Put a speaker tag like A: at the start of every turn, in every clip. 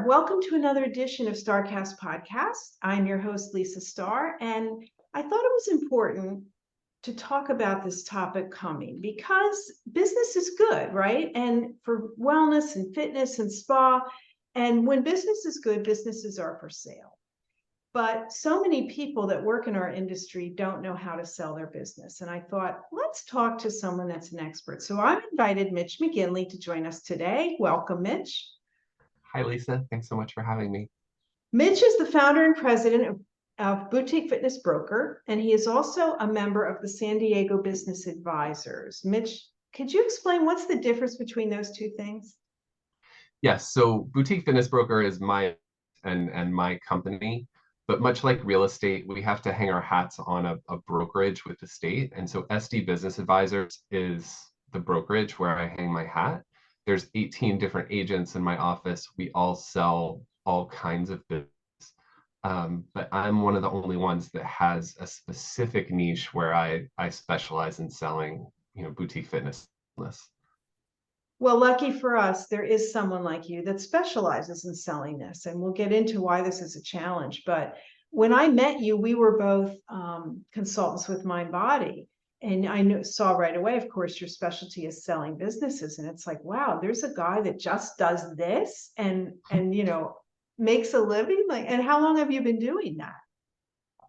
A: Welcome to another edition of StarrCast Podcast. I'm your host, Lisa Starr, and I thought it was important to talk about this topic coming because business is good, right? And for wellness and fitness and spa. And when business is good, businesses are for sale. But so many people that work in our industry don't know how to sell their business. And I thought, let's talk to someone that's an expert. So I've invited Mitch McGinley to join us today. Welcome, Mitch.
B: Hi, Lisa. Thanks so much for having me.
A: Mitch is the founder and president of Boutique Fitness Broker, and he is also a member of the San Diego Business Advisors. Mitch, could you explain what's the difference between those two things?
B: Yes, so Boutique Fitness Broker is my company, but much like real estate, we have to hang our hats on a brokerage with the state. And so SD Business Advisors is the brokerage where I hang my hat. There's 18 different agents in my office. We all sell all kinds of business. But I'm one of the only ones that has a specific niche where I specialize in selling, boutique fitness.
A: Well, lucky for us, there is someone like you that specializes in selling this, and we'll get into why this is a challenge. But when I met you, we were both consultants with MindBody, and saw right away, of course, your specialty is selling businesses, and it's like, wow, there's a guy that just does this and makes a living. And how long have you been doing that?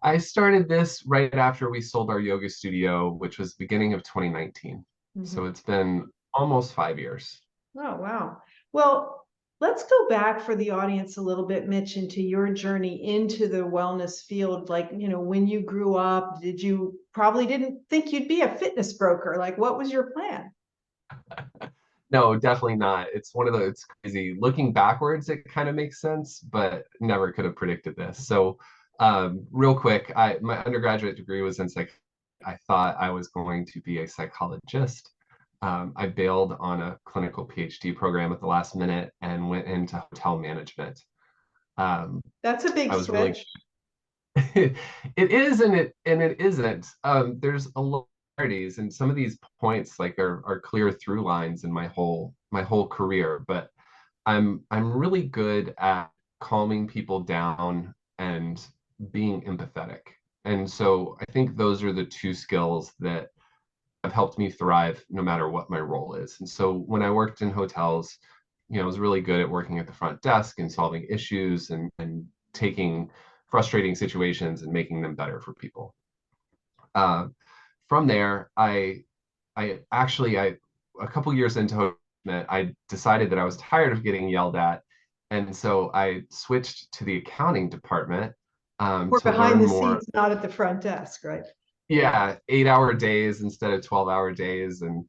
B: I started this right after we sold our yoga studio, which was beginning of 2019. So it's been almost 5 years.
A: Oh, wow. Well, let's go back for the audience a little bit, Mitch, into your journey into the wellness field. Like, when you grew up, you probably didn't think you'd be a fitness broker? Like, what was your plan?
B: No, definitely not. It's crazy. Looking backwards, it kind of makes sense, but never could have predicted this. So, real quick, my undergraduate degree was in psych. I thought I was going to be a psychologist. I bailed on a clinical PhD program at the last minute and went into hotel management.
A: That's a big switch.
B: It is and it isn't. There's a lot of similarities, and some of these points are clear through lines in my whole career. But I'm really good at calming people down and being empathetic. And so I think those are the two skills that have helped me thrive no matter what my role is. And so when I worked in hotels, I was really good at working at the front desk and solving issues and taking frustrating situations and making them better for people. From there, I actually, a couple years into it, I decided that I was tired of getting yelled at. And so I switched to the accounting department.
A: We're behind the scenes, not at the front desk, right?
B: Yeah, 8-hour days instead of 12-hour days, and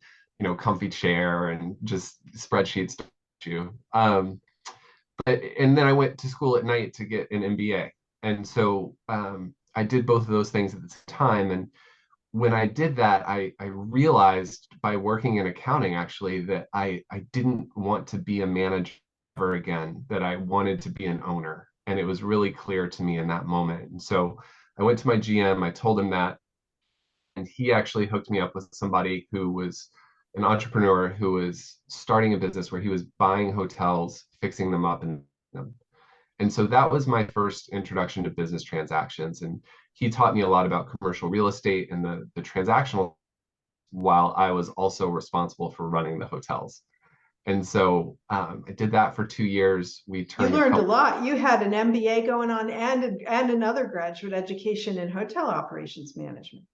B: comfy chair and just spreadsheets. And then I went to school at night to get an MBA. And so I did both of those things at the same time. And when I did that, I realized by working in accounting, actually, that I didn't want to be a manager again, that I wanted to be an owner. And it was really clear to me in that moment. And so I went to my GM, I told him that, and he actually hooked me up with somebody who was an entrepreneur who was starting a business where he was buying hotels, fixing them up, and so that was my first introduction to business transactions. And he taught me a lot about commercial real estate and the transactional, while I was also responsible for running the hotels. And so I did that for 2 years. You
A: learned a lot. You had an MBA going on and another graduate education in hotel operations management.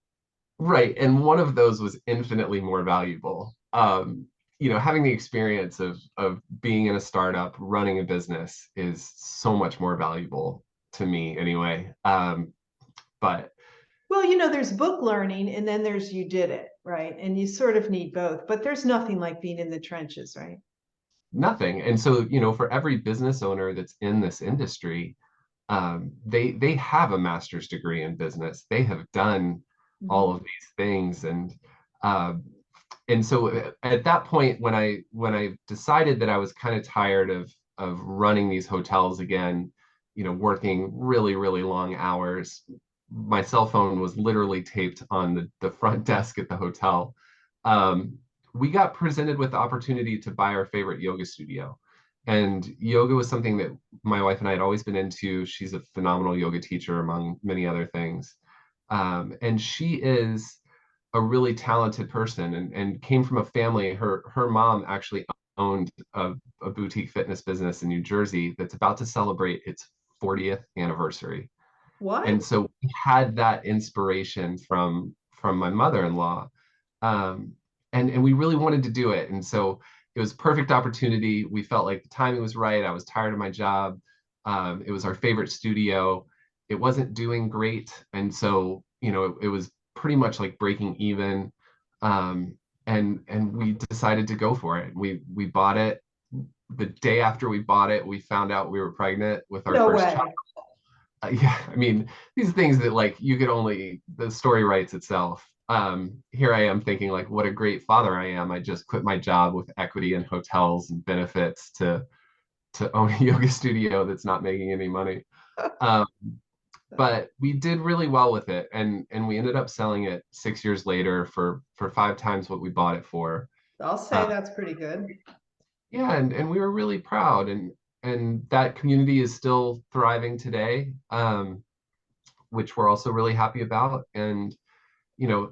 B: Right. And one of those was infinitely more valuable. Having the experience of being in a startup, running a business is so much more valuable to me anyway. But
A: well, there's book learning and then there's you did it, right? And you sort of need both, but there's nothing like being in the trenches, right?
B: Nothing. And so, for every business owner that's in this industry, they have a master's degree in business. They have done all of these things. And so at that point, when I decided that I was kind of tired of running these hotels again, working really, really long hours, my cell phone was literally taped on the front desk at the hotel. We got presented with the opportunity to buy our favorite yoga studio. And yoga was something that my wife and I had always been into. She's a phenomenal yoga teacher, among many other things. And she is a really talented person and came from a family. Her mom actually owned a boutique fitness business in New Jersey that's about to celebrate its 40th anniversary.
A: What?
B: And so we had that inspiration from my mother-in-law. Um, and we really wanted to do it. And so it was perfect opportunity. We felt like the timing was right. I was tired of my job. It was our favorite studio. It wasn't doing great. And so, it was pretty much like breaking even. And we decided to go for it. We bought it. The day after we bought it, we found out we were pregnant with our
A: No
B: first child.
A: way.
B: Yeah, I mean, these things that like the story writes itself. Here I am thinking like, what a great father I am. I just quit my job with equity in hotels and benefits to own a yoga studio that's not making any money. Um, but we did really well with it, and we ended up selling it 6 years later for 5 times what we bought it for.
A: I'll say
B: Uh,
A: that's pretty good.
B: yeah, and we were really proud, and that community is still thriving today. Which we're also really happy about. And,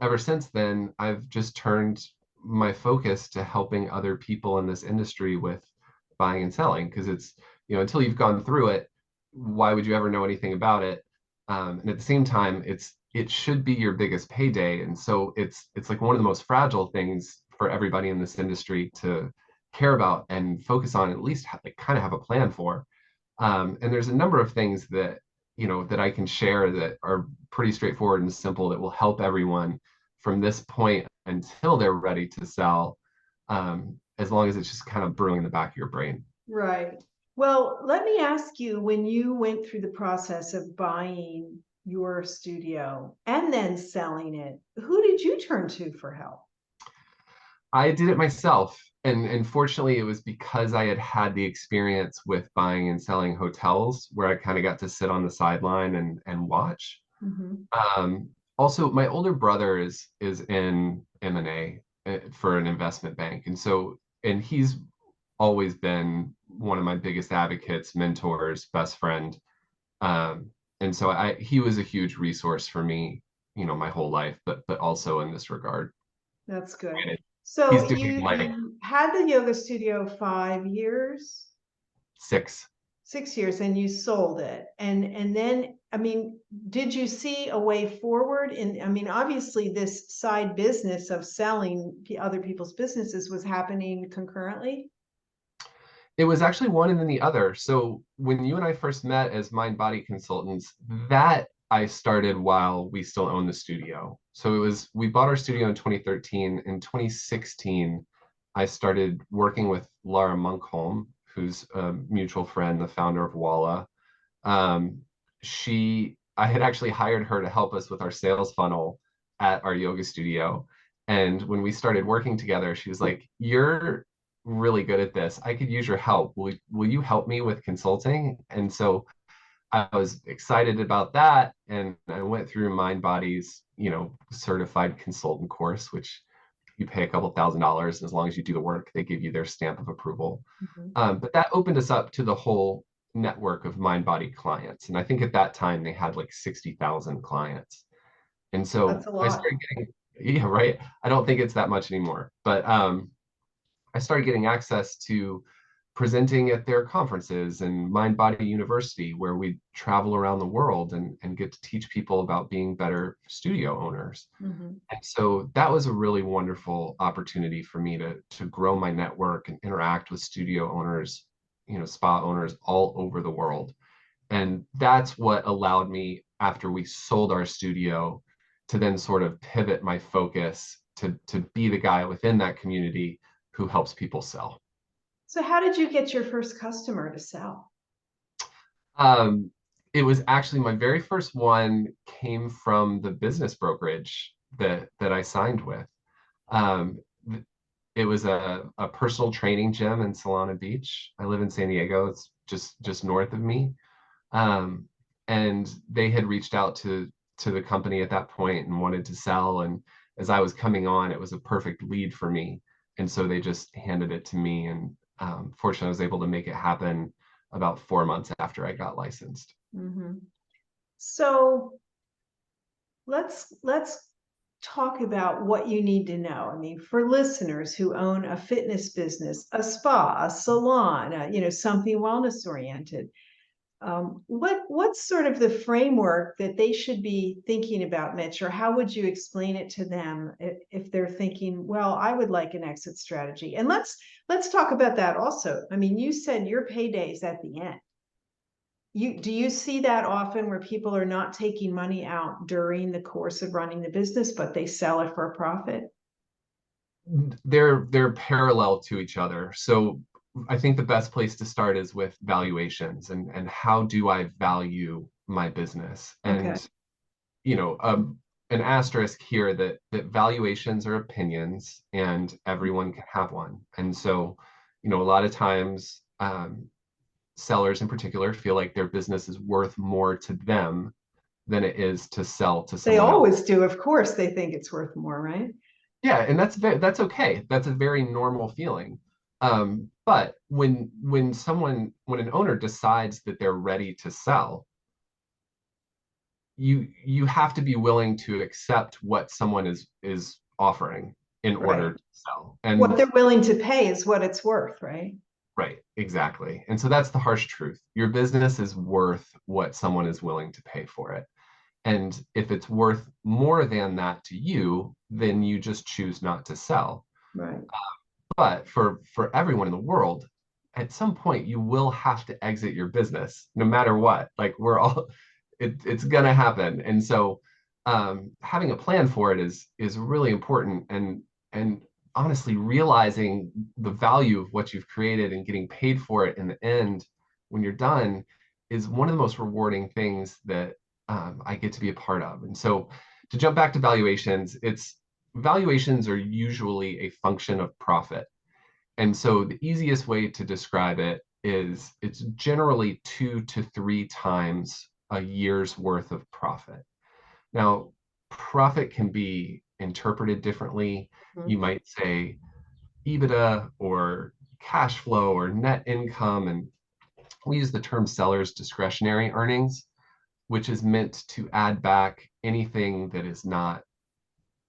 B: ever since then, I've just turned my focus to helping other people in this industry with buying and selling because it's, until you've gone through it, why would you ever know anything about it? And at the same time, it should be your biggest payday. And so it's like one of the most fragile things for everybody in this industry to care about and focus on, at least like kind of have a plan for. And there's a number of things that I can share that are pretty straightforward and simple that will help everyone from this point until they're ready to sell, as long as it's just kind of brewing in the back of your brain.
A: Right. Well, let me ask you, when you went through the process of buying your studio and then selling it, who did you turn to for help?
B: I did it myself. And fortunately, it was because I had had the experience with buying and selling hotels where I kind of got to sit on the sideline and watch.
A: Mhm.
B: Also, my older brother is in M&A for an investment bank. And he's always been one of my biggest advocates, mentors, best friend. Um, and so he was a huge resource for me, my whole life, but also in this regard.
A: That's good.
B: And
A: So
B: he's doing
A: you
B: like
A: had the yoga studio 5 years,
B: 6.
A: 6 years, and you sold it. And then, I mean, did you see a way forward? And I mean, obviously, this side business of selling other people's businesses was happening concurrently.
B: It was actually one and then the other. So when you and I first met as mind body consultants, that I started while we still owned the studio. So we bought our studio in 2013. In 2016, I started working with Laura Monkholm, who's a mutual friend, the founder of Walla. Um, I had actually hired her to help us with our sales funnel at our yoga studio. And when we started working together, she was like, "You're really good at this. I could use your help. Will you help me with consulting?" And so I was excited about that. And I went through MindBody's, certified consultant course, which you pay a couple $1,000. And as long as you do the work, they give you their stamp of approval.
A: Mhm.
B: But that opened us up to the whole network of MindBody clients. And I think at that time they had like 60,000 clients. And
A: That's
B: so
A: a
B: I
A: lot.
B: started getting, yeah, right. I don't think it's that much anymore, but I started getting access to presenting at their conferences and MindBody University, where we travel around the world and get to teach people about being better studio owners.
A: Mhm.
B: And so that was a really wonderful opportunity for me to grow my network and interact with studio owners, spa owners all over the world. And that's what allowed me, after we sold our studio, to then sort of pivot my focus to be the guy within that community who helps people sell.
A: So how did you get your first customer to sell?
B: Um, it was actually my very first one came from the business brokerage that I signed with. Um, it was a personal training gym in Solana Beach. I live in San Diego. It's just north of me. Um, and they had reached out to the company at that point and wanted to sell. And as I was coming on, it was a perfect lead for me. And so they just handed it to me. And fortunately, I was able to make it happen about 4 months after I got licensed.
A: Mm-hmm. So let's talk about what you need to know. I mean, for listeners who own a fitness business, a spa, a salon, something wellness oriented, what's sort of the framework that they should be thinking about, Mitch, or how would you explain it to them if they're thinking, well, I would like an exit strategy? And let's talk about that also. I mean, you said your payday's at the end. Do you see that often where people are not taking money out during the course of running the business, but they sell it for a profit?
B: They're parallel to each other. So I think the best place to start is with valuations and how do I value my business?
A: Okay.
B: And an asterisk here that valuations are opinions and everyone can have one. And so, a lot of times sellers in particular feel like their business is worth more to them than it is to sell to
A: They
B: someone else.
A: always do. Of course, they think it's worth more, right?
B: Yeah, and that's okay. That's a very normal feeling. But when an owner decides that they're ready to sell, you have to be willing to accept what someone is offering in order
A: Right.
B: to sell.
A: What
B: And
A: they're willing to pay is what it's worth, right?
B: right, exactly. And so that's the harsh truth. Your business is worth what someone is willing to pay for it. And if it's worth more than that to you, then you just choose not to sell.
A: Right.
B: But for everyone in the world, at some point you will have to exit your business, no matter what. Like it's gonna happen. And so having a plan for it is really important. And honestly, realizing the value of what you've created and getting paid for it in the end when you're done is one of the most rewarding things that I get to be a part of. And so to jump back to valuations are usually a function of profit. And so the easiest way to describe it is it's generally 2 to 3 times a year's worth of profit. Now, profit can be interpreted differently.
A: Mhm.
B: You might say EBITDA or cash flow or net income. And we use the term seller's discretionary earnings, which is meant to add back anything that is not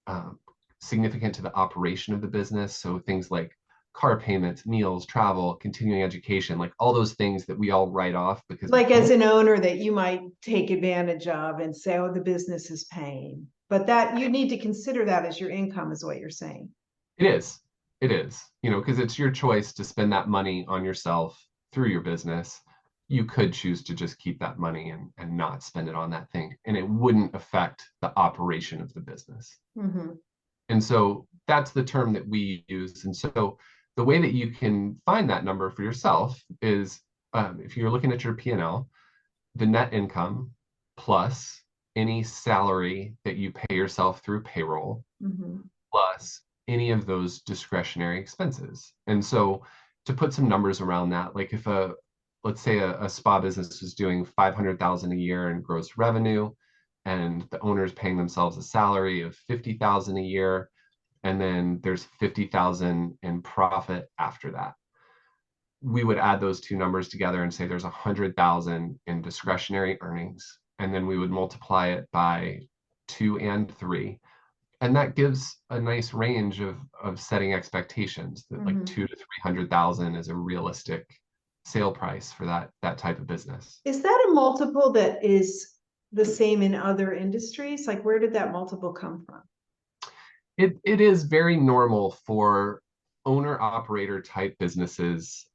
B: um, significant to the operation of the business. So things like car payments, meals, travel, continuing education, like all those things that we all write off because we
A: Like as
B: can't.
A: an owner that you might take advantage of and say, oh, the business is paying. But that you need to consider that as your income, is what you're saying.
B: It is. It is, because it's your choice to spend that money on yourself through your business. You could choose to just keep that money and not spend it on that thing, and it wouldn't affect the operation of the business.
A: Mm-hmm.
B: And so that's the term that we use. And so the way that you can find that number for yourself is if you're looking at your P&L, the net income plus any salary that you pay yourself through payroll,
A: Mm-hmm.
B: plus any of those discretionary expenses. And so to put some numbers around that, like if let's say a spa business is doing 500,000 a year in gross revenue, and the owner is paying themselves a salary of 50,000 a year, and then there's 50,000 in profit after that. We would add those two numbers together and say there's 100,000 in discretionary earnings, and then we would multiply it by 2 and 3, and that gives a nice range of setting expectations that like
A: Mm-hmm.
B: 2 to 300,000 is a realistic sale price for that type of business.
A: Is that a multiple that is the same in other industries? Like, where did that multiple come from?
B: It is very normal for owner operator type businesses,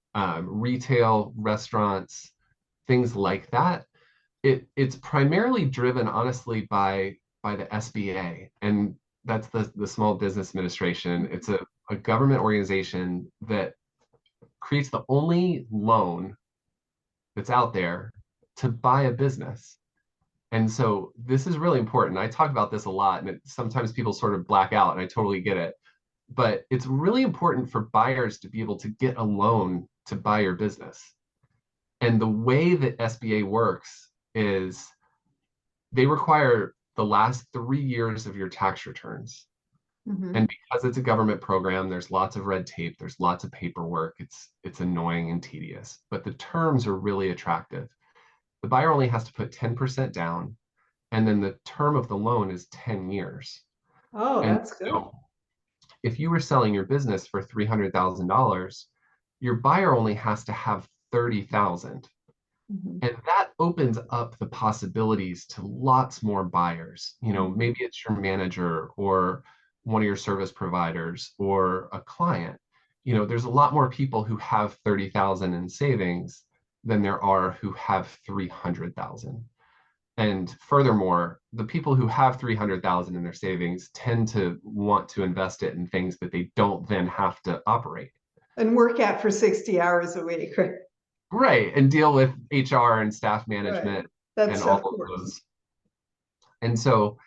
B: retail, restaurants, things like that. It's primarily driven, honestly, by the SBA, and that's the Small Business Administration. It's a government organization that creates the only loan that's out there to buy a business. And so this is really important. I talk about this a lot, and sometimes people sort of black out, and I totally get it. But it's really important for buyers to be able to get a loan to buy your business. And the way that SBA works is they require the last 3 years of your tax returns.
A: Mhm.
B: And because it's a government program, there's lots of red tape, there's lots of paperwork. It's annoying and tedious, but the terms are really attractive. The buyer only has to put 10% down, and then the term of the loan is 10 years.
A: Oh,
B: And
A: that's good.
B: so if you were selling your business for $300,000, your buyer only has to have 30,000.
A: Mhm.
B: And that opens up the possibilities to lots more buyers. Maybe it's your manager or one of your service providers or a client. There's a lot more people who have 30,000 in savings than there are who have 300,000. And furthermore, the people who have 300,000 in their savings tend to want to invest it in things that they don't then have to operate.
A: And work out for 60 hours a week, right?
B: Right. And deal with HR and staff
A: Right.
B: management and
A: That's
B: all
A: of
B: of
A: course.
B: those. And so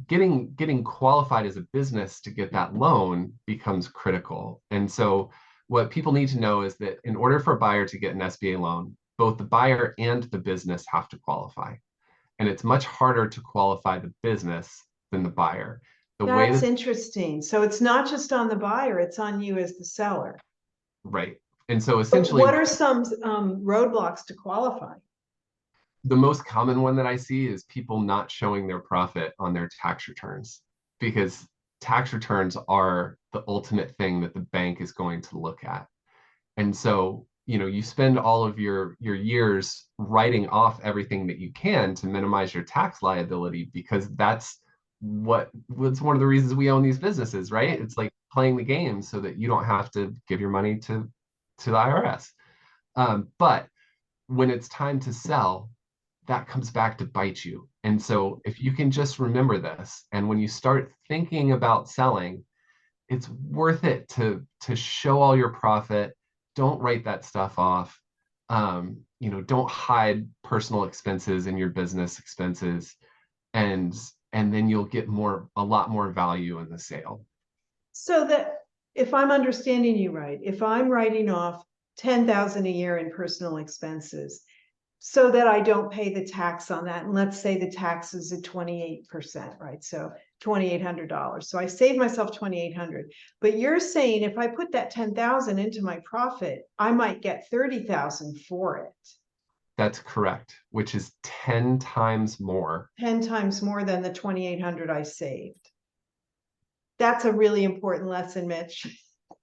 B: getting qualified as a business to get that loan becomes critical. And so what people need to know is that in order for a buyer to get an SBA loan, both the buyer and the business have to qualify. And it's much harder to qualify the business than the buyer. The way
A: That's
B: that,
A: interesting. So it's not just on the buyer, it's on you as the seller.
B: right. And so
A: But
B: essentially,
A: what are some roadblocks to qualify?
B: the most common one that I see is people not showing their profit on their tax returns, because tax returns are the ultimate thing that the bank is going to look at. And so, you spend all of your years writing off everything that you can to minimize your tax liability, because what's one of the reasons we own these businesses, right? It's like playing the game so that you don't have to give your money to the IRS. But when it's time to sell, that comes back to bite you. And so if you can just remember this, and when you start thinking about selling, it's worth it to show all your profit. Don't write that stuff off. Don't hide personal expenses in your business expenses, and then you'll get a lot more value in the sale.
A: So that if I'm understanding you right, if I'm writing off 10,000 a year in personal expenses, so that I don't pay the tax on that. And let's say the tax is at 28%, right? So $2,800. So I save myself 2,800. But you're saying if I put that 10,000 into my profit, I might get 30,000 for it.
B: That's correct, which is 10 times more.
A: 10 times more than the 2,800 I saved. That's a really important lesson, Mitch.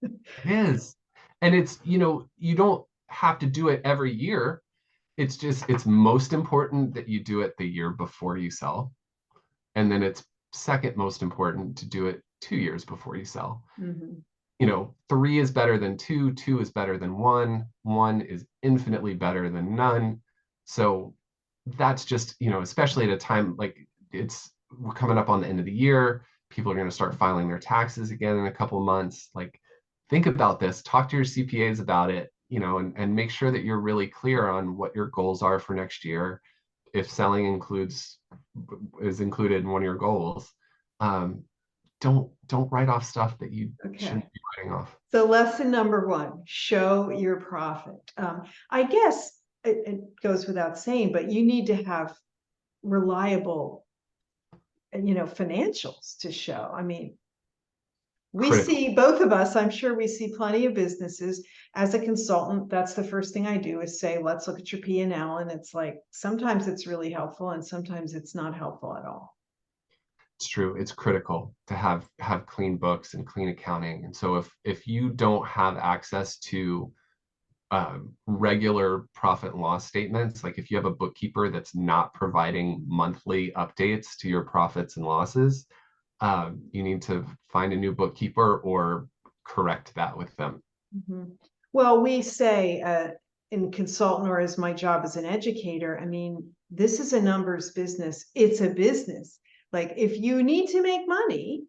B: It is. And you don't have to do it every year. It's most important that you do it the year before you sell. And then it's second most important to do it 2 years before you sell.
A: Mm-hmm.
B: 3 is better than 2, 2 is better than 1 is infinitely better than none. So that's just, especially at a time like we're coming up on the end of the year, people are going to start filing their taxes again in a couple of months. Like, think about this, talk to your CPAs about it, and make sure that you're really clear on what your goals are for next year. If selling is included in one of your goals, um, don't write off stuff that you shouldn't
A: Okay.
B: be writing off.
A: So lesson number one, show your profit. I guess it goes without saying, but you need to have reliable, financials to show. I mean, we
B: Critical.
A: see both of us, I'm sure we see plenty of businesses. As a consultant, that's the first thing I do is say, let's look at your P&L. And it's like, sometimes it's really helpful and sometimes it's not helpful at all.
B: It's true. It's critical to have clean books and clean accounting. And so if you don't have access to regular profit and loss statements, like if you have a bookkeeper that's not providing monthly updates to your profits and losses, you need to find a new bookkeeper or correct that with them.
A: Mm-hmm. Well, we say in consultant, or as my job as an educator, I mean, this is a numbers business. It's a business. Like if you need to make money,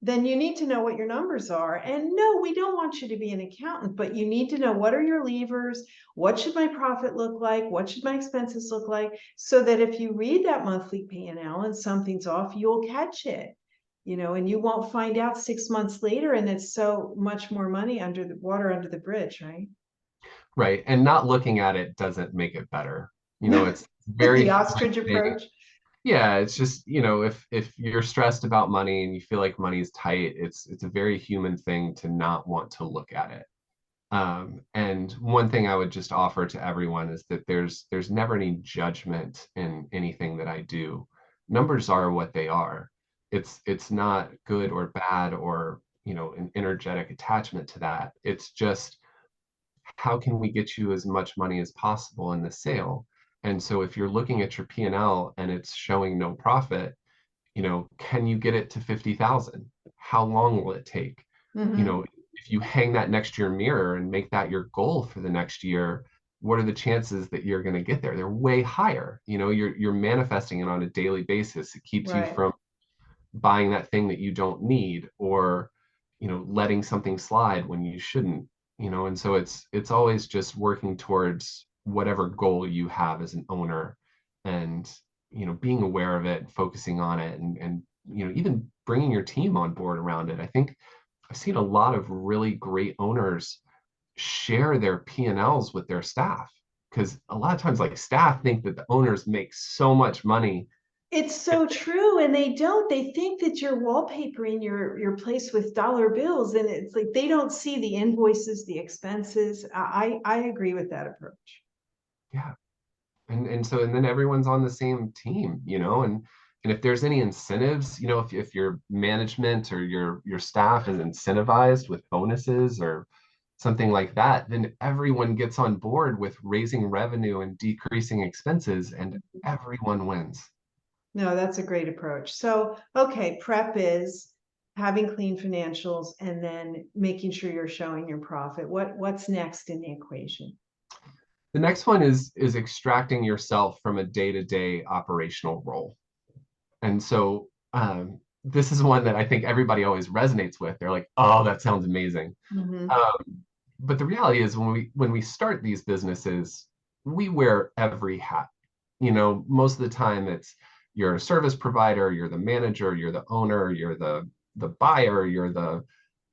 A: then you need to know what your numbers are. And no, we don't want you to be an accountant, but you need to know what are your levers, what should my profit look like, what should my expenses look like, so that if you read that monthly P&L and something's off, you'll catch it. And you won't find out 6 months later, and it's so much more money under the water under the bridge, right?
B: Right. And not looking at it doesn't make it better. It's very
A: The ostrich
B: frustrating.
A: approach.
B: Yeah, it's just, if you're stressed about money and you feel like money is tight, it's a very human thing to not want to look at it. And one thing I would just offer to everyone is that there's never any judgment in anything that I do. Numbers are what they are. It's not good or bad or, an energetic attachment to that. It's just how can we get you as much money as possible in the sale? And so if you're looking at your P&L and it's showing no profit, can you get it to 50,000? How long will it take? You
A: Hmm.
B: know, if you hang that next to your mirror and make that your goal for the next year, what are the chances that you're going to get there? They're way higher. You're manifesting it on a daily basis. It keeps you
A: Right.
B: from buying that thing that you don't need or letting something slide when you shouldn't. And so it's always just working towards whatever goal you have as an owner, and being aware of it, focusing on it, and even bringing your team on board around it. I think I've seen a lot of really great owners share their P&Ls with their staff, because a lot of times like staff think that the owners make so much money.
A: It's so true, and they don't. They think that you're wallpapering your place with dollar bills, and it's like they don't see the invoices, the expenses. I agree with that approach.
B: Yeah. And then everyone's on the same team, and if there's any incentives, if your management or your staff is incentivized with bonuses or something like that, then everyone gets on board with raising revenue and decreasing expenses, and everyone wins.
A: No, that's a great approach. So, okay, prep is having clean financials and then making sure you're showing your profit. What's next in the equation?
B: The next one is extracting yourself from a day-to-day operational role. And so this is one that I think everybody always resonates with. They're like, oh, that sounds amazing.
A: Hmm.
B: But the reality is when we start these businesses, we wear every hat. Most of the time it's you're a service provider, you're the manager, you're the owner, you're the buyer, you're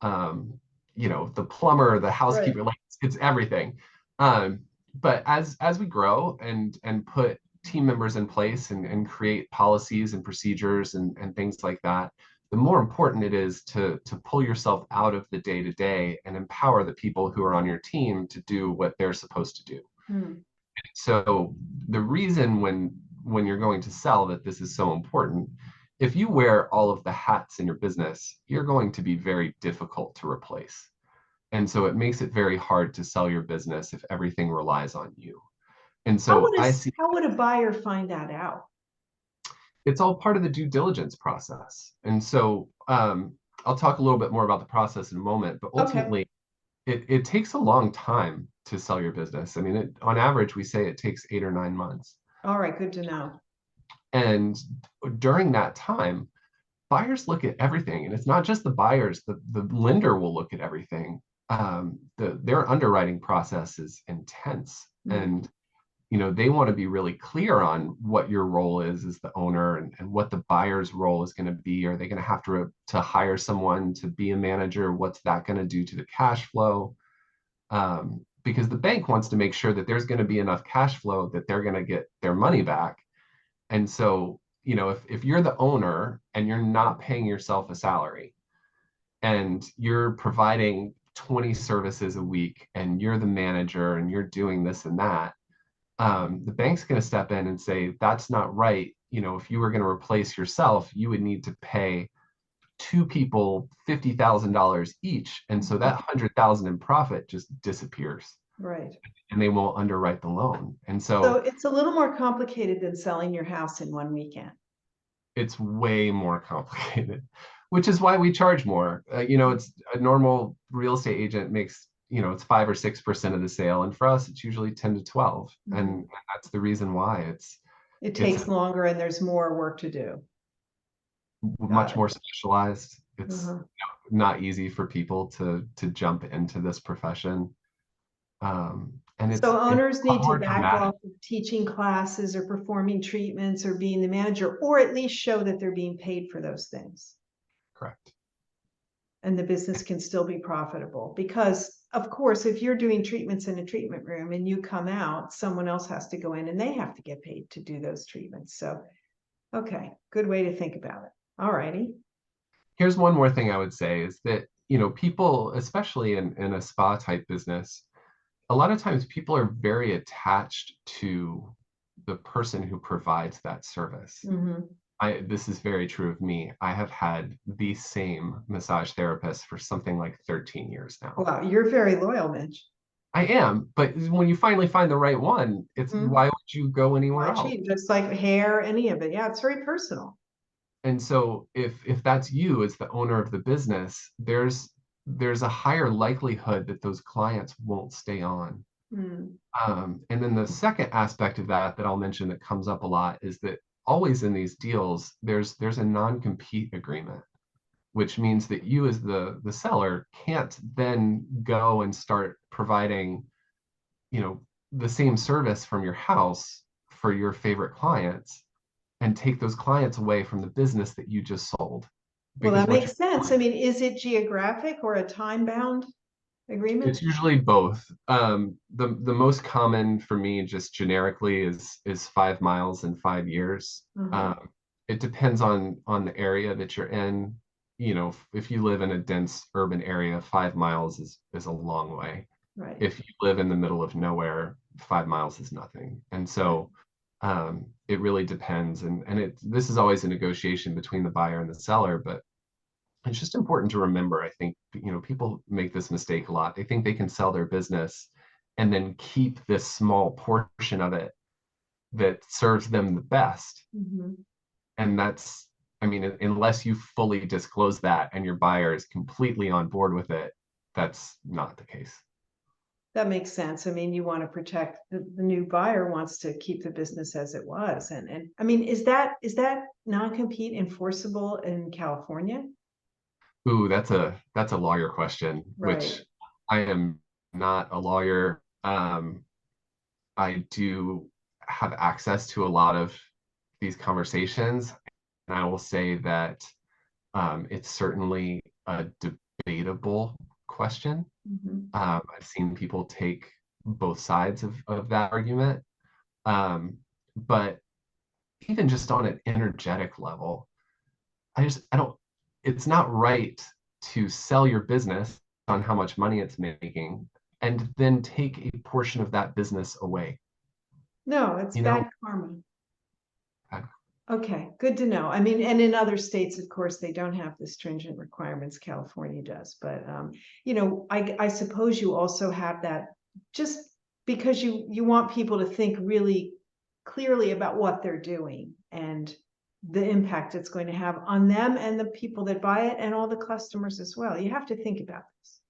B: um, the plumber, the
A: Right.
B: housekeeper, like it's everything. Um, but as we grow and put team members in place and create policies and procedures and things like that, the more important it is to pull yourself out of the day to day and empower the people who are on your team to do what they're supposed to do.
A: Hmm.
B: So the reason when you're going to sell that this is so important, if you wear all of the hats in your business, you're going to be very difficult to replace. And so it makes it very hard to sell your business if everything relies on you. And so I see
A: How would a buyer find that out?
B: it's all part of the due diligence process. And so I'll talk a little bit more about the process in a moment, but
A: Okay.
B: ultimately, it takes a long time to sell your business. I mean, on average, we say it takes 8 or 9 months.
A: All right. Good to know.
B: And during that time, buyers look at everything. And it's not just the buyers, the lender will look at everything. Their underwriting process is intense.
A: Hmm.
B: And they want to be really clear on what your role is as the owner, and what the buyer's role is going to be. Are they going to have to hire someone to be a manager? What's that going to do to the cash flow? Because the bank wants to make sure that there's going to be enough cash flow that they're going to get their money back. And so, if you're the owner and you're not paying yourself a salary and you're providing 20 services a week and you're the manager and you're doing this and that, the bank's going to step in and say, that's not right. If you were going to replace yourself, you would need to pay two people $50,000 each. And so that 100,000 in profit just disappears,
A: Right.
B: and they won't underwrite the loan. And
A: So
B: so
A: it's a little more complicated than selling your house in one weekend.
B: it's way more complicated, which is why we charge more. It's a normal real estate agent makes, it's 5 or 6% of the sale. And for us, it's usually 10 to 12.
A: Mhm.
B: And that's the reason why
A: It
B: it's
A: takes longer and there's more work to do. Got
B: much
A: it.
B: more specialized. It's
A: Uh-huh.
B: not easy for people to jump into this profession. And
A: So
B: it's
A: owners
B: a lot
A: need to
B: more
A: back
B: dramatic.
A: off of teaching classes or performing treatments or being the manager, or at least show that they're being paid for those things.
B: Correct.
A: And the business can still be profitable. Because, of course, if you're doing treatments in a treatment room and you come out, someone else has to go in and they have to get paid to do those treatments. So Okay, good way to think about it. All righty.
B: Here's one more thing I would say is that, people, especially in a spa type business, a lot of times people are very attached to the person who provides that service.
A: Mhm.
B: This is very true of me. I have had the same massage therapist for something like 13 years now.
A: Wow, you're very loyal, Mitch.
B: I am, but when you finally find the right one, it's
A: Mhm.
B: why would you go anywhere
A: Why
B: else?
A: cheat? Just like hair, any of it. Yeah, it's very personal.
B: And so if that's you as the owner of the business, there's a higher likelihood that those clients won't stay on.
A: Mm.
B: And then the second aspect of that I'll mention that comes up a lot is that always in these deals, there's a non-compete agreement, which means that you as the seller can't then go and start providing, you know, the same service from your house for your favorite clients and take those clients away from the business that you just sold.
A: Well,
B: Because
A: that
B: what you're
A: makes sense. I
B: doing,
A: mean, is it geographic or a time-bound agreement?
B: it's usually both. The most common for me, just generically, is 5 miles in 5 years.
A: Uh-huh.
B: It depends on the area that you're in. If you live in a dense urban area, 5 miles is a long way.
A: Right.
B: If you live in the middle of nowhere, 5 miles is nothing. And
A: Right.
B: so it really depends. And this is always a negotiation between the buyer and the seller, but it's just important to remember. I think, people make this mistake a lot. They think they can sell their business and then keep this small portion of it that serves them the best.
A: Mhm.
B: And that's, I mean, unless you fully disclose that and your buyer is completely on board with it, that's not the case.
A: That makes sense. I mean, you want to protect the new buyer wants to keep the business as it was. And I mean, is that non-compete enforceable in California?
B: Ooh, that's a lawyer question,
A: Right.
B: which I am not a lawyer. I do have access to a lot of these conversations, and I will say that it's certainly a debatable question.
A: Mhm.
B: I've seen people take both sides of that argument. But even just on an energetic level, I don't, it's not right to sell your business on how much money it's making and then take a portion of that business away.
A: No, it's
B: You know,
A: bad karma.
B: I-
A: Okay, good to know. I mean, and in other states, of course, they don't have the stringent requirements California does. But I suppose you also have that just because you want people to think really clearly about what they're doing and the impact it's going to have on them and the people that buy it and all the customers as well. You have to think about this.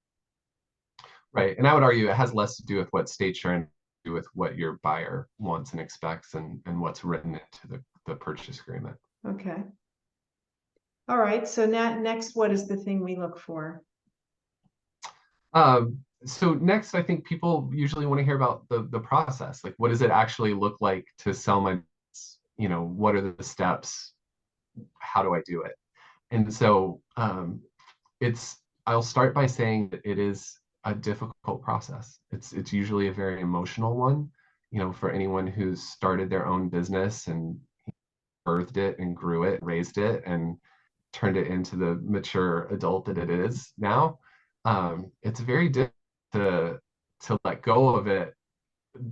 B: right. And I would argue it has less to do with what states you're in, to do with what your buyer wants and expects and what's written into the purchase agreement.
A: Okay. All right. So now next, what is the thing we look for?
B: So next, I think people usually want to hear about the process. Like, what does it actually look like to sell my business? What are the steps? How do I do it? And so I'll start by saying that it is a difficult process. It's usually a very emotional one, for anyone who's started their own business and birthed it and grew it, raised it, and turned it into the mature adult that it is now. It's very difficult to let go of it,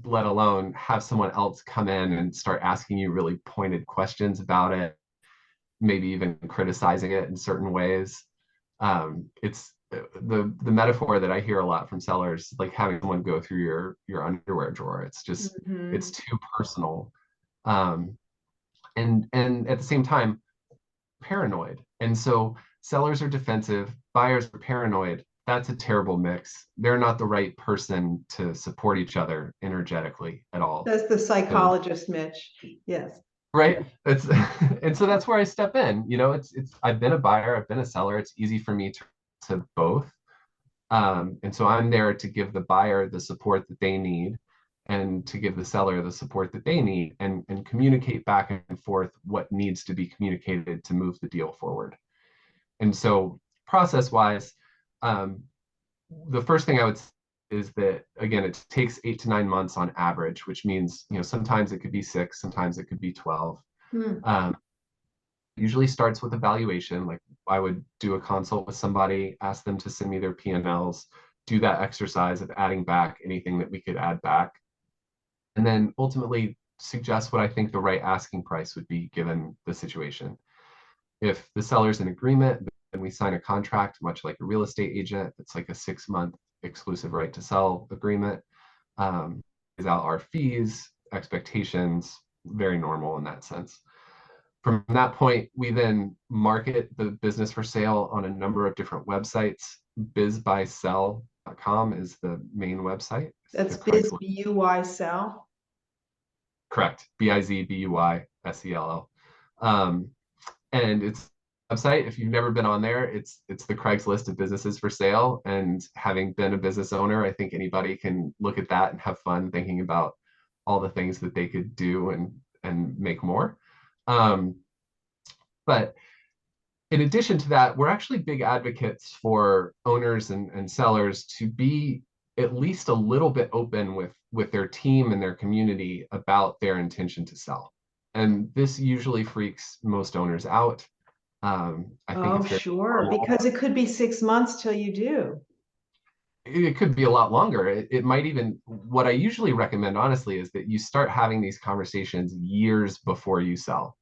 B: let alone have someone else come in and start asking you really pointed questions about it, maybe even criticizing it in certain ways. It's the metaphor that I hear a lot from sellers, like having someone go through your underwear drawer. It's
A: Mhm.
B: too personal. Um, and at the same time, paranoid. And so sellers are defensive, buyers are paranoid. That's a terrible mix. They're not the right person to support each other energetically at all.
A: That's the
B: So,
A: psychologist, Mitch. Yes.
B: right. It's and so that's where I step in. It's I've been a buyer, I've been a seller. It's easy for me to both. And so I'm there to give the buyer the support that they need and to give the seller the support that they need and communicate back and forth what needs to be communicated to move the deal forward. And so process wise, um, the first thing I would say is that, again, it takes 8 to 9 months on average, which means, sometimes it could be 6, sometimes it could be 12.
A: Hmm.
B: Um, usually starts with a valuation. Like I would do a consult with somebody, ask them to send me their P&Ls, do that exercise of adding back anything that we could add back, and then ultimately suggest what I think the right asking price would be given the situation. If the seller's in agreement, then we sign a contract, much like a real estate agent. It's like a 6-month exclusive right to sell agreement. Is out our fees, expectations, very normal in that sense. From that point, we then market the business for sale on a number of different websites. bizbuysell.com is the main website.
A: That's biz, B-U-Y, sell.
B: Correct. BIZBUYSELL. And it's a website. If you've never been on there, it's the Craigslist of businesses for sale. And having been a business owner, I think anybody can look at that and have fun thinking about all the things that they could do and make more. But in addition to that, we're actually big advocates for owners and sellers to be at least a little bit open with their team and their community about their intention to sell. And this usually freaks most owners out. I think it's very
A: sure,
B: normal.
A: because it could be 6 months till you do.
B: It could be a lot longer. It might even, what I usually recommend, honestly, is that you start having these conversations years before you sell.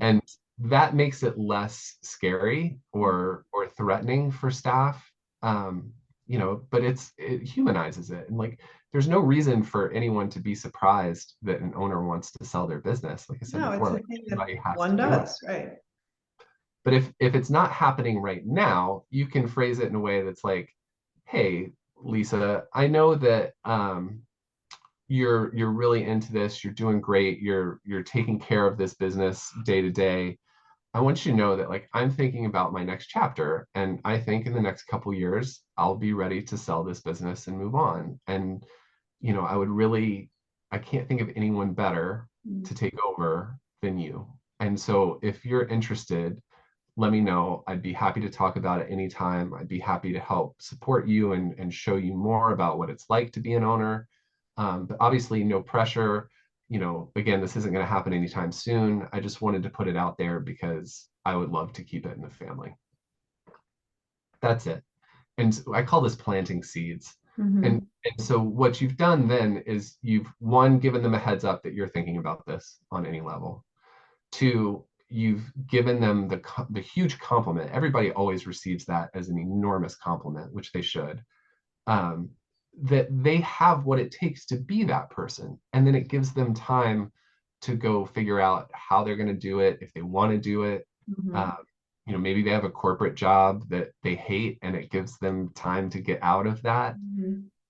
B: And that makes it less scary or threatening for staff. But it humanizes it. And like, there's no reason for anyone to be surprised that an owner wants to sell their business. Like I said before, like, everybody has
A: one
B: to do
A: does,
B: it.
A: right?
B: But if it's not happening right now, you can phrase it in a way that's like, hey, Lisa, I know that you're really into this, you're doing great, you're taking care of this business day to day. I want you to know that like I'm thinking about my next chapter, and I think in the next couple years I'll be ready to sell this business and move on. And I can't think of anyone better to take over than you. And so if you're interested, let me know. I'd be happy to talk about it anytime. I'd be happy to help support you and show you more about what it's like to be an owner. But obviously, no pressure. Again, this isn't going to happen anytime soon. I just wanted to put it out there because I would love to keep it in the family. That's it. And I call this planting seeds. And so what you've done then is you've, one, given them a heads up that you're thinking about this on any level. Two, you've given them the huge compliment. Everybody always receives that as an enormous compliment, which they should. That they have what it takes to be that person. And then it gives them time to go figure out how they're going to do it, if they want to do it. Maybe they have a corporate job that they hate and it gives them time to get out of that.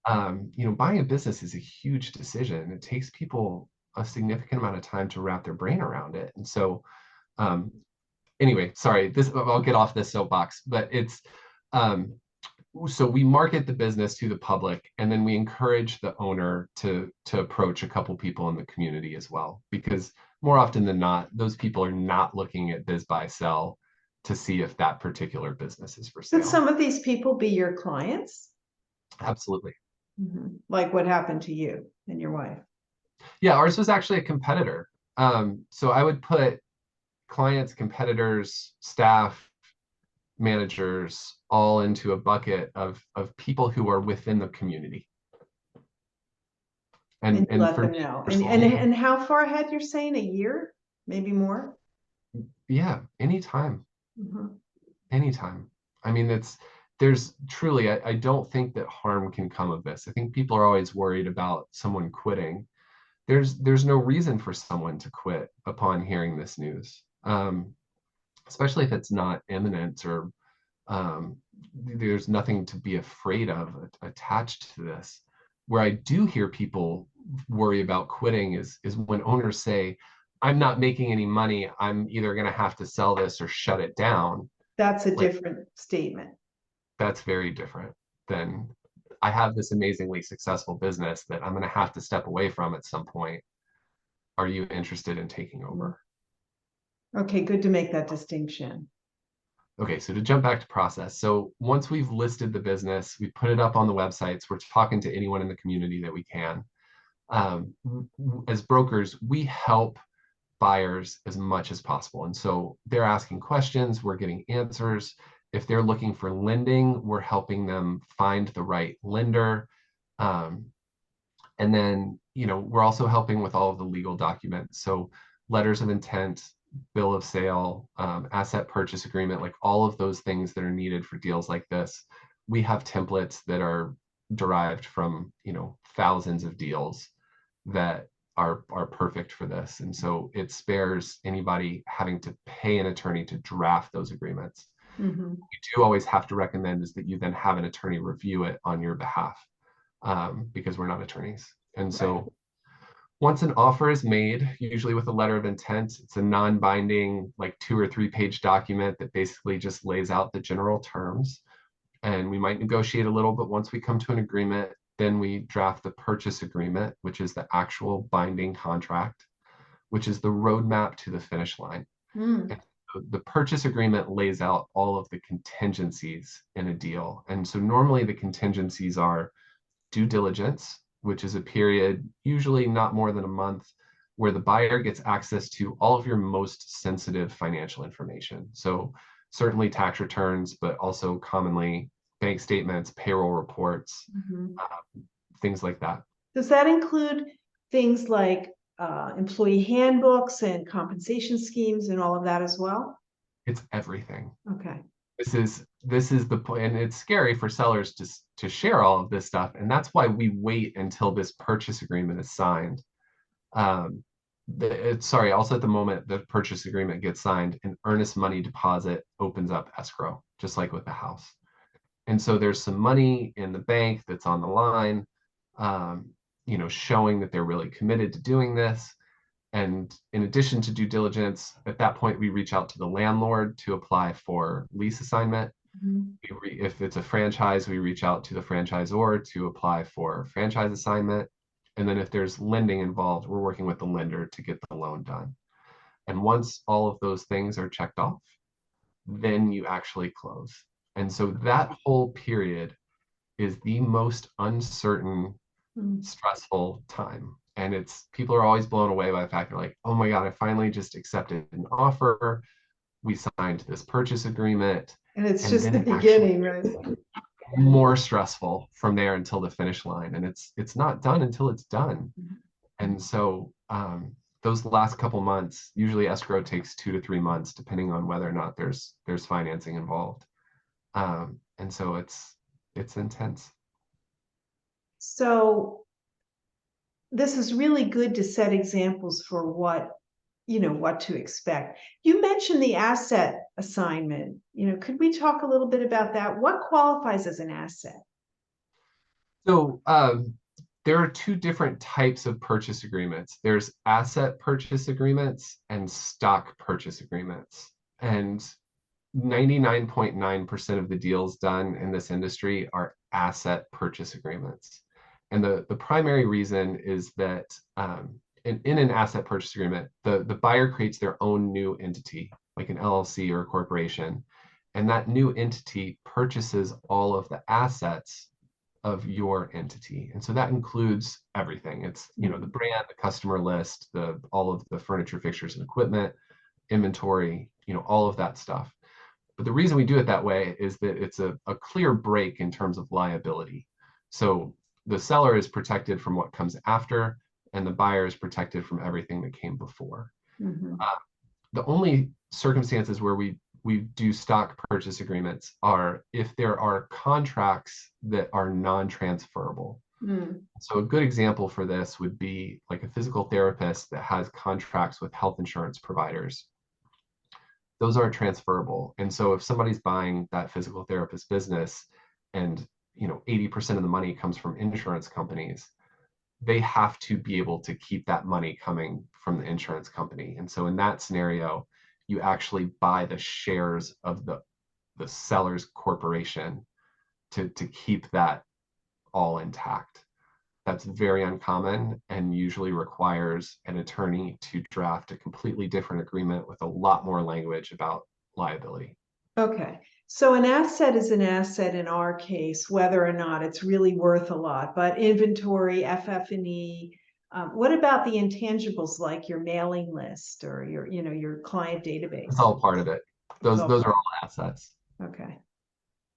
B: Buying a business is a huge decision. It takes people a significant amount of time to wrap their brain around it. And so anyway, sorry, I'll get off this soapbox, but it's, so we market the business to the public, and then we encourage the owner to approach a couple people in the community as well, because more often than not, those people are not looking at Biz Buy Sell to see if that particular business is for sale.
A: Could some of these people be your clients?
B: Absolutely.
A: Like what happened to you and your wife?
B: Yeah, ours was actually a competitor. So I would put clients, competitors, staff, managers all into a bucket of people who are within the community. And
A: let them know. And how far ahead, you're saying a year, maybe more?
B: Yeah, anytime. Anytime. I mean, there's truly, I don't think that harm can come of this. I think people are always worried about someone quitting. There's no reason for someone to quit upon hearing this news, especially if it's not imminent or there's nothing to be afraid of attached to this. Where I do hear people worry about quitting is when owners say, I'm not making any money, I'm either going to have to sell this or shut it down.
A: That's a different statement.
B: That's very different than, I have this amazingly successful business that I'm going to have to step away from at some point. Are you interested in taking over?
A: Okay, good to make that distinction.
B: Okay, so to jump back to process. So once we've listed the business, we put it up on the websites, we're talking to anyone in the community that we can. As brokers, we help buyers as much as possible. And so they're asking questions, we're getting answers. If they're looking for lending, we're helping them find the right lender. And then, we're also helping with all of the legal documents. So letters of intent, bill of sale, asset purchase agreement, like all of those things that are needed for deals like this. We have templates that are derived from, thousands of deals that are perfect for this. And so it spares anybody having to pay an attorney to draft those agreements.
A: Mm-hmm.
B: We do always have to recommend is that you then have an attorney review it on your behalf, because we're not attorneys. And so once an offer is made, usually with a letter of intent, it's a non-binding, like 2 or 3 page document that basically just lays out the general terms. And we might negotiate a little, but once we come to an agreement, then we draft the purchase agreement, which is the actual binding contract, which is the roadmap to the finish line.
A: Mm.
B: And so the purchase agreement lays out all of the contingencies in a deal. And so normally the contingencies are due diligence, which is a period, usually not more than a month, where the buyer gets access to all of your most sensitive financial information. So certainly tax returns, but also commonly bank statements, payroll reports,
A: Mm-hmm.
B: things like that.
A: Does that include things like employee handbooks and compensation schemes and all of that as well?
B: It's everything.
A: Okay.
B: This is the point, and it's scary for sellers to share all of this stuff, and that's why we wait until this purchase agreement is signed. Also at the moment the purchase agreement gets signed, an earnest money deposit opens up escrow, just like with the house. And so there's some money in the bank that's on the line, showing that they're really committed to doing this. And in addition to due diligence, at that point, we reach out to the landlord to apply for lease assignment.
A: Mm-hmm.
B: If it's a franchise, we reach out to the franchisor to apply for franchise assignment. And then if there's lending involved, we're working with the lender to get the loan done. And once all of those things are checked off, then you actually close. And so that whole period is the most uncertain, stressful time. And people are always blown away by the fact they're like, oh my God, I finally just accepted an offer. We signed this purchase agreement.
A: And it's just the beginning, right?
B: More stressful from there until the finish line. And it's not done until it's done.
A: Mm-hmm.
B: And so those last couple months, usually escrow takes 2 to 3 months, depending on whether or not there's financing involved. And so it's intense.
A: So this is really good to set examples for what to expect. You mentioned the asset assignment. Could we talk a little bit about that? What qualifies as an asset?
B: So there are 2 different types of purchase agreements. There's asset purchase agreements and stock purchase agreements. And 99.9% of the deals done in this industry are asset purchase agreements. And the primary reason is that in an asset purchase agreement, the buyer creates their own new entity, like an LLC or a corporation. And that new entity purchases all of the assets of your entity. And so that includes everything. It's, the brand, the customer list, all of the furniture, fixtures, and equipment, inventory, all of that stuff. But the reason we do it that way is that it's a clear break in terms of liability. So the seller is protected from what comes after, and the buyer is protected from everything that came before.
A: Mm-hmm.
B: The only circumstances where we do stock purchase agreements are if there are contracts that are non-transferable. So a good example for this would be like a physical therapist that has contracts with health insurance providers. Those aren't transferable. And so if somebody's buying that physical therapist business and 80% of the money comes from insurance companies, they have to be able to keep that money coming from the insurance company. And so in that scenario, you actually buy the shares of the seller's corporation to keep that all intact. That's very uncommon and usually requires an attorney to draft a completely different agreement with a lot more language about liability.
A: Okay. So an asset is an asset in our case, whether or not it's really worth a lot, but inventory, FF&E, What about the intangibles like your mailing list or your client database?
B: It's all part of it. Those are all assets.
A: Okay.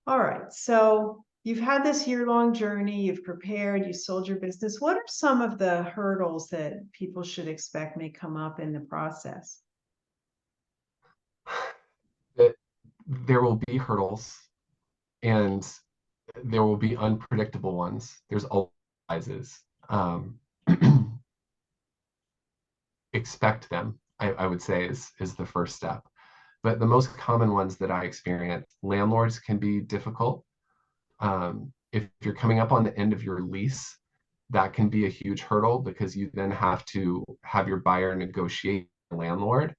A: All right. So you've had this year-long journey, you've prepared, you sold your business. What are some of the hurdles that people should expect may come up in the process?
B: That there will be hurdles and there will be unpredictable ones. There's all sizes. Expect them, I would say is the first step. But the most common ones that I experience, landlords can be difficult. If you're coming up on the end of your lease, that can be a huge hurdle because you then have to have your buyer negotiate with the landlord,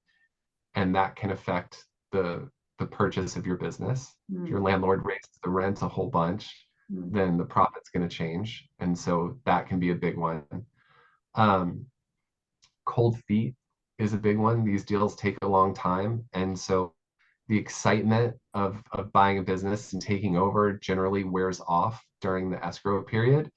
B: and that can affect the purchase of your business. If your landlord raises the rent a whole bunch, then the profit's going to change. And so that can be a big one. Cold feet is a big one. These deals take a long time. And so the excitement of buying a business and taking over generally wears off during the escrow period.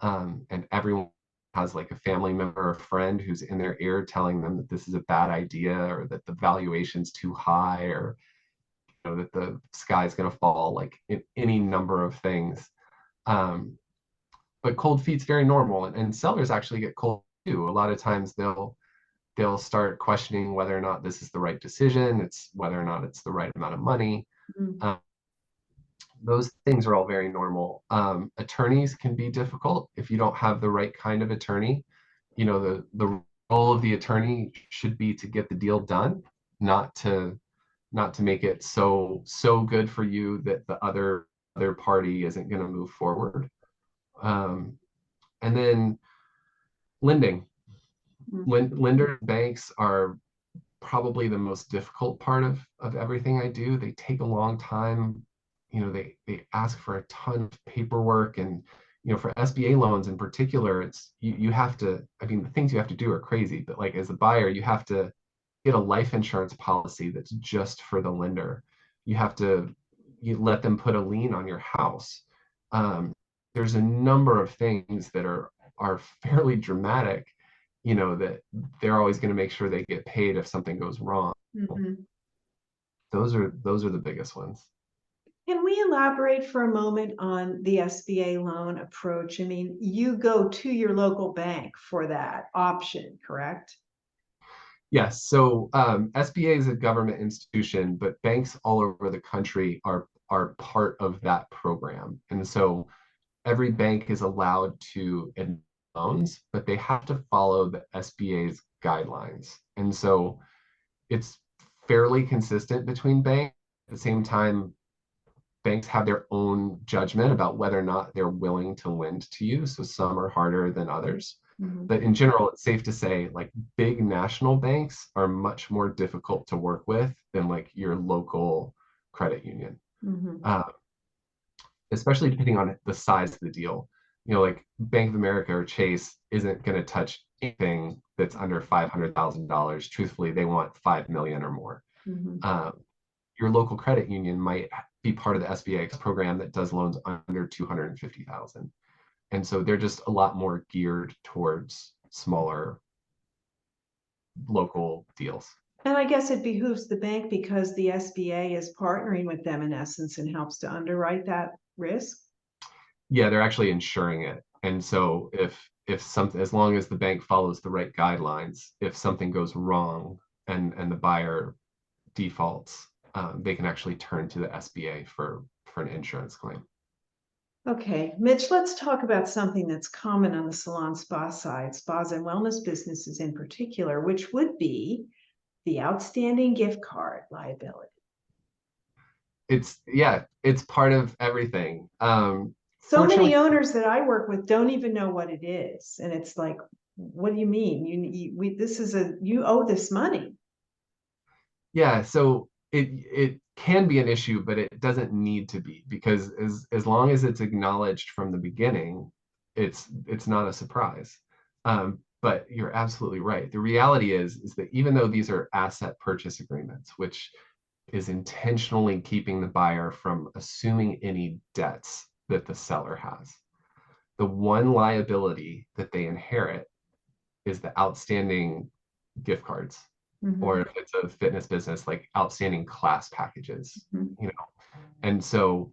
B: And everyone has like a family member or friend who's in their ear telling them that this is a bad idea or that the valuation's too high or that the sky's going to fall, like in any number of things. But cold feet's very normal, and sellers actually get cold too. A lot of times they'll start questioning whether or not this is the right decision. It's whether or not it's the right amount of money. Those things are all very normal. Attorneys can be difficult if you don't have the right kind of attorney. The role of the attorney should be to get the deal done, not to make it so good for you that the other party isn't going to move forward. And then lending. Lender banks are probably the most difficult part of everything I do. They take a long time. They ask for a ton of paperwork, and for SBA loans in particular, it's you have to, I mean, the things you have to do are crazy, but like as a buyer, you have to get a life insurance policy that's just for the lender. You let them put a lien on your house. There's a number of things that are fairly dramatic, that they're always going to make sure they get paid if something goes wrong. Those are the biggest ones.
A: Can we elaborate for a moment on the SBA loan approach? I mean, you go to your local bank for that option, correct?
B: Yes. So SBA is a government institution, but banks all over the country are part of that program. And so every bank is allowed to admit loans, but they have to follow the SBA's guidelines. And so it's fairly consistent between banks. At the same time, banks have their own judgment about whether or not they're willing to lend to you. So some are harder than others. But in general, it's safe to say like big national banks are much more difficult to work with than like your local credit union, especially depending on the size of the deal. Like Bank of America or Chase isn't going to touch anything that's under $500,000. Truthfully, they want 5 million or more. Your local credit union might be part of the SBA program that does loans under 250,000. And so they're just a lot more geared towards smaller local deals.
A: And I guess it behooves the bank because the SBA is partnering with them in essence and helps to underwrite that risk.
B: Yeah, they're actually insuring it. And so if something, as long as the bank follows the right guidelines, if something goes wrong and the buyer defaults, they can actually turn to the SBA for an insurance claim.
A: Okay, Mitch, let's talk about something that's common on the salon spa side, spas and wellness businesses in particular, which would be the outstanding gift card liability.
B: It's part of everything.
A: So many owners that I work with don't even know what it is. And it's like, what do you mean? You owe this money.
B: Yeah, so it can be an issue, but it doesn't need to be, because as long as it's acknowledged from the beginning, it's not a surprise. But you're absolutely right. The reality is that even though these are asset purchase agreements, which is intentionally keeping the buyer from assuming any debts that the seller has, the one liability that they inherit is the outstanding gift cards, or
A: Mhm.
B: if it's a fitness business, like outstanding class packages,
A: Mhm.
B: you know. And so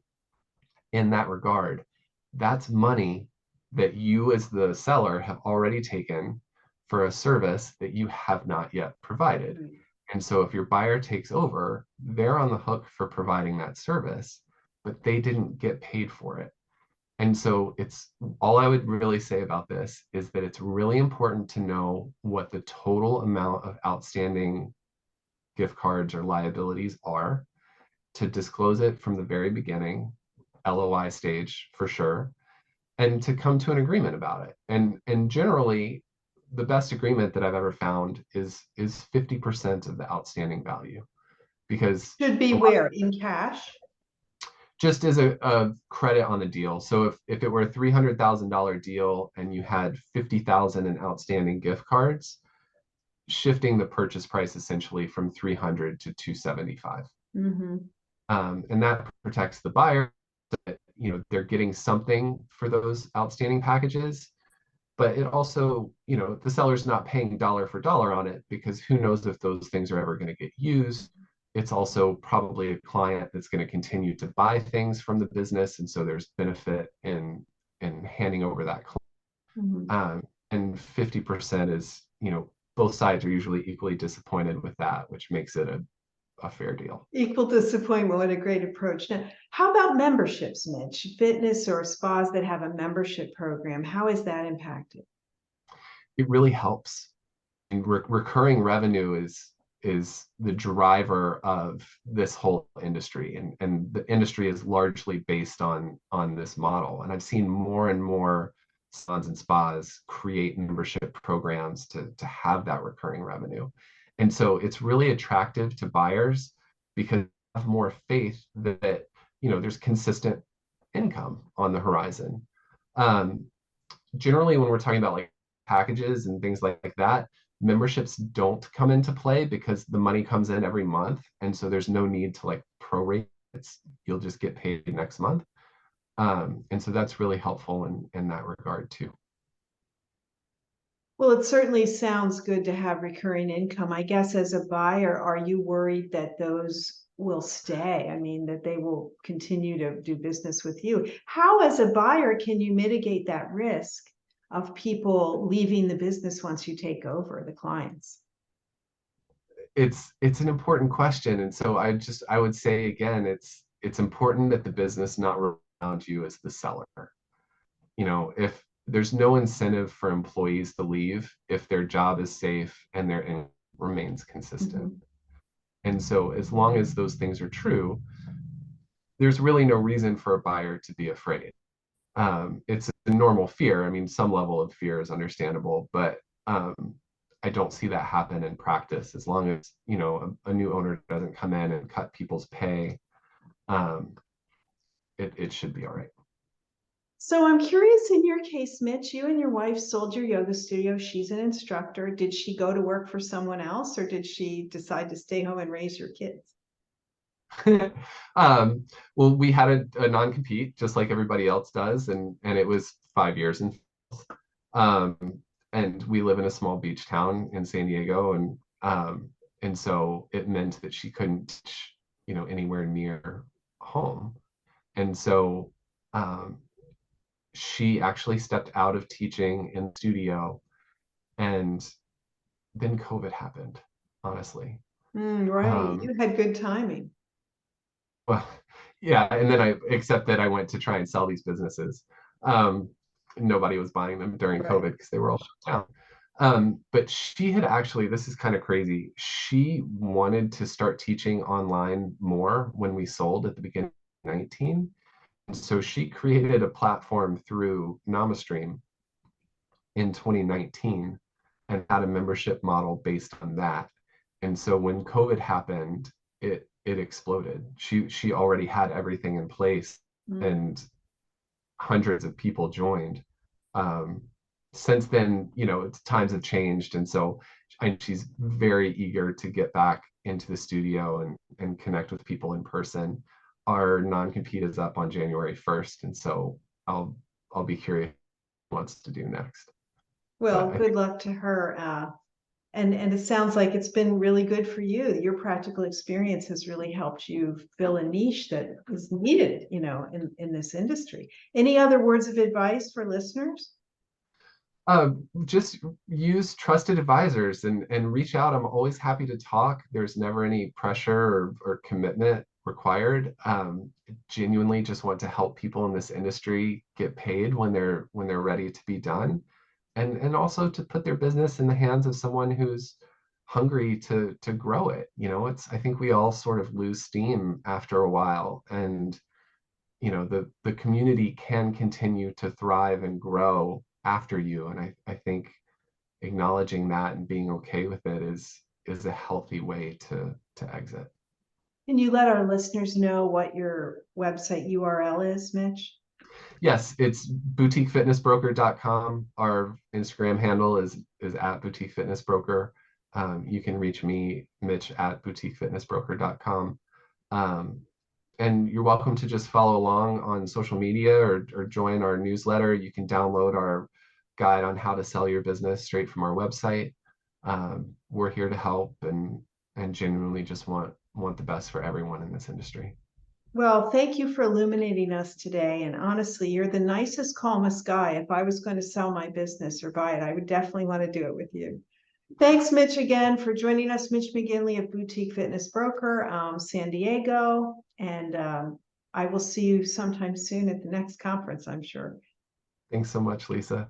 B: in that regard, that's money that you as the seller have already taken for a service that you have not yet provided.
A: Right.
B: And so if your buyer takes over, they're on the hook for providing that service, but they didn't get paid for it. And so it's all I would really say about this is that it's really important to know what the total amount of outstanding gift cards or liabilities are, to disclose it from the very beginning, LOI stage for sure, and to come to an agreement about it. And generally, the best agreement that I've ever found is 50% of the outstanding value, because
A: Should be
B: a lot,
A: where? In cash?
B: just as a credit on the deal. So if it were a $300,000 deal and you had 50,000 in outstanding gift cards, shifting the purchase price essentially from 300 to 275.
A: Mhm.
B: And that protects the buyer, that they're getting something for those outstanding packages, but it also, the seller's not paying dollar for dollar on it, because who knows if those things are ever going to get used. It's also probably a client that's going to continue to buy things from the business, and so there's benefit in handing over that.
A: Mhm.
B: And 50% is, both sides are usually equally disappointed with that, which makes it a fair deal.
A: Equal disappointment. What a great approach. Now, how about memberships, Mitch? Fitness or spas that have a membership program, how is that impacted?
B: It really helps. And recurring revenue is the driver of this whole industry, and the industry is largely based on this model. And I've seen more and more salons and spas create membership programs to have that recurring revenue. And so it's really attractive to buyers, because they have more faith that there's consistent income on the horizon. um, Generally, when we're talking about like packages and things like that, memberships don't come into play, because the money comes in every month, and so there's no need to like prorate. You'll just get paid next month. And so that's really helpful in that regard too.
A: Well, it certainly sounds good to have recurring income. I guess as a buyer, are you worried that those will stay? I mean, that they will continue to do business with you? How, as a buyer, can you mitigate that risk of people leaving the business once you take over the clients?
B: It's an important question, and so I would say again, it's important that the business not around you as the seller. If there's no incentive for employees to leave if their job is safe and their income remains consistent.
A: Mhm.
B: And so as long as those things are true, there's really no reason for a buyer to be afraid. It's a normal fear. I mean, some level of fear is understandable, but I don't see that happen in practice, as long as a new owner doesn't come in and cut people's pay. um, it should be all right.
A: So I'm curious, in your case, Mitch, you and your wife sold your yoga studio. She's an instructor. Did she go to work for someone else, or did she decide to stay home and raise your kids?
B: um, well, we had a non-compete just like everybody else does, and it was 5 years. Um, and we live in a small beach town in San Diego, and so it meant that she couldn't teach, anywhere near home. And so um, she actually stepped out of teaching in the studio, and then COVID happened, honestly.
A: Right.
B: Um,
A: You had good timing.
B: well, yeah, and then except that I went to try and sell these businesses. Um, Nobody was buying them during
A: Right.
B: COVID because they were all shut down. But she had actually, this is kind of crazy. She wanted to start teaching online more when we sold at the beginning of 2019. And so she created a platform through NamaStream in 2019 and had a membership model based on that. And so when COVID happened, it exploded. She already had everything in place,
A: Mm.
B: and hundreds of people joined. Um, since then, times have changed, and so she's very eager to get back into the studio and connect with people in person. Our non-compete is up on January 1st, and so I'll be curious what she wants to do next.
A: Well,
B: But
A: good luck to her. And it sounds like it's been really good for you. Your practical experience has really helped you fill a niche that is needed, in this industry. Any other words of advice for listeners?
B: just use trusted advisors and reach out. I'm always happy to talk. There's never any pressure or commitment required. Genuinely just want to help people in this industry get paid when they're ready to be done, and also to put their business in the hands of someone who's hungry to grow it. It's I think we all sort of lose steam after a while, and the community can continue to thrive and grow after you. And I think acknowledging that and being okay with it is a healthy way to exit.
A: Can you let our listeners know what your website URL is, Mitch?
B: Yes, it's boutiquefitnessbroker.com. Our Instagram handle is at boutiquefitnessbroker. You can reach me, Mitch, at boutiquefitnessbroker.com. And you're welcome to just follow along on social media or join our newsletter. You can download our guide on how to sell your business straight from our website. We're here to help and genuinely just want the best for everyone in this industry.
A: Well, thank you for illuminating us today. And honestly, you're the nicest, calmest guy. If I was going to sell my business or buy it, I would definitely want to do it with you. Thanks, Mitch, again for joining us. Mitch McGinley of Boutique Fitness Broker, San Diego. And I will see you sometime soon at the next conference, I'm sure.
B: Thanks so much, Lisa.